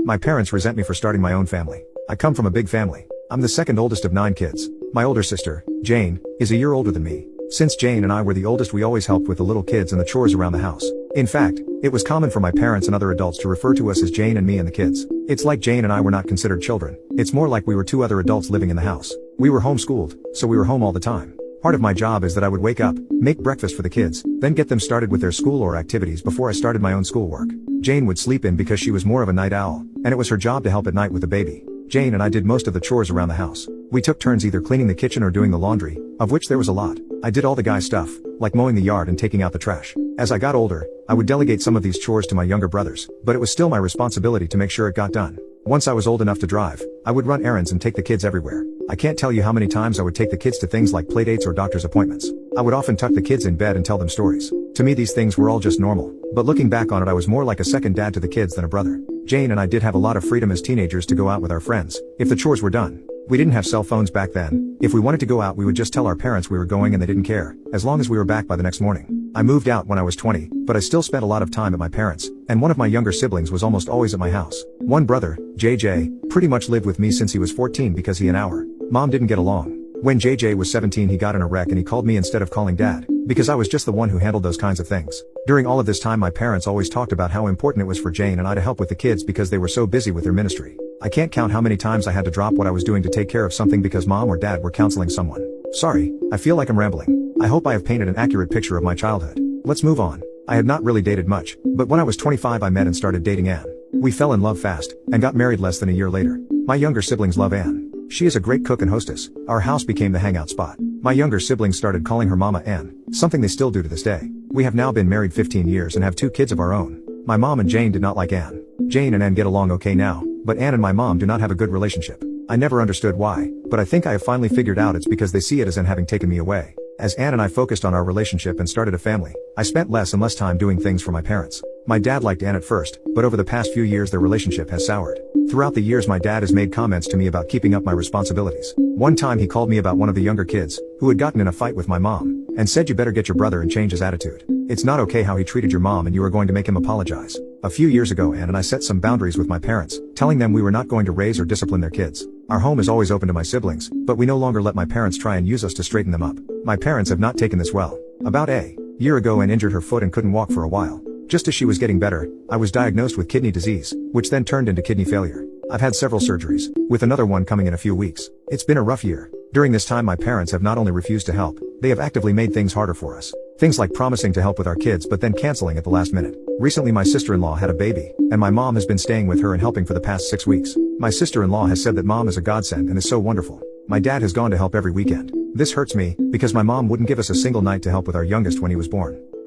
My parents resent me for starting my own family. I come from a big family. I'm the second oldest of 9 kids. My older sister, Jane, is a year older than me. Since Jane and I were the oldest, we always helped with the little kids and the chores around the house. In fact, it was common for my parents and other adults to refer to us as Jane and me and the kids. It's like Jane and I were not considered children. It's more like we were 2 other adults living in the house. We were homeschooled, so we were home all the time. Part of my job is that I would wake up, make breakfast for the kids, then get them started with their school or activities before I started my own schoolwork. Jane would sleep in because she was more of a night owl, and it was her job to help at night with the baby. Jane and I did most of the chores around the house. We took turns either cleaning the kitchen or doing the laundry, of which there was a lot. I did all the guy stuff, like mowing the yard and taking out the trash. As I got older, I would delegate some of these chores to my younger brothers, but it was still my responsibility to make sure it got done. Once I was old enough to drive, I would run errands and take the kids everywhere. I can't tell you how many times I would take the kids to things like playdates or doctor's appointments. I would often tuck the kids in bed and tell them stories. To me, these things were all just normal, but looking back on it, I was more like a second dad to the kids than a brother. Jane and I did have a lot of freedom as teenagers to go out with our friends, if the chores were done. We didn't have cell phones back then. If we wanted to go out, we would just tell our parents we were going and they didn't care, as long as we were back by the next morning. I moved out when I was 20, but I still spent a lot of time at my parents', and one of my younger siblings was almost always at my house. One brother, JJ, pretty much lived with me since he was 14 because he and our mom didn't get along. When JJ was 17, he got in a wreck and he called me instead of calling dad, because I was just the one who handled those kinds of things. During all of this time, my parents always talked about how important it was for Jane and I to help with the kids because they were so busy with their ministry. I can't count how many times I had to drop what I was doing to take care of something because mom or dad were counseling someone. Sorry, I feel like I'm rambling. I hope I have painted an accurate picture of my childhood. Let's move on. I had not really dated much, but when I was 25 I met and started dating Anne. We fell in love fast, and got married less than a year later. My younger siblings love Anne. She is a great cook and hostess. Our house became the hangout spot. My younger siblings started calling her Mama Anne, something they still do to this day. We have now been married 15 years and have 2 kids of our own. My mom and Jane did not like Anne. Jane and Anne get along okay now, but Anne and my mom do not have a good relationship. I never understood why, but I think I have finally figured out it's because they see it as Anne having taken me away. As Anne and I focused on our relationship and started a family, I spent less and less time doing things for my parents. My dad liked Anne at first, but over the past few years their relationship has soured. Throughout the years my dad has made comments to me about keeping up my responsibilities. One time he called me about one of the younger kids, who had gotten in a fight with my mom, and said you better get your brother and change his attitude. It's not okay how he treated your mom and you are going to make him apologize. A few years ago Anne and I set some boundaries with my parents, telling them we were not going to raise or discipline their kids. Our home is always open to my siblings, but we no longer let my parents try and use us to straighten them up. My parents have not taken this well. About a year ago Anne injured her foot and couldn't walk for a while. Just as she was getting better, I was diagnosed with kidney disease, which then turned into kidney failure. I've had several surgeries, with another one coming in a few weeks. It's been a rough year. During this time my parents have not only refused to help, they have actively made things harder for us. Things like promising to help with our kids but then canceling at the last minute. Recently my sister-in-law had a baby, and my mom has been staying with her and helping for the past 6 weeks. My sister-in-law has said that mom is a godsend and is so wonderful. My dad has gone to help every weekend. This hurts me, because my mom wouldn't give us a single night to help with our youngest when he was born.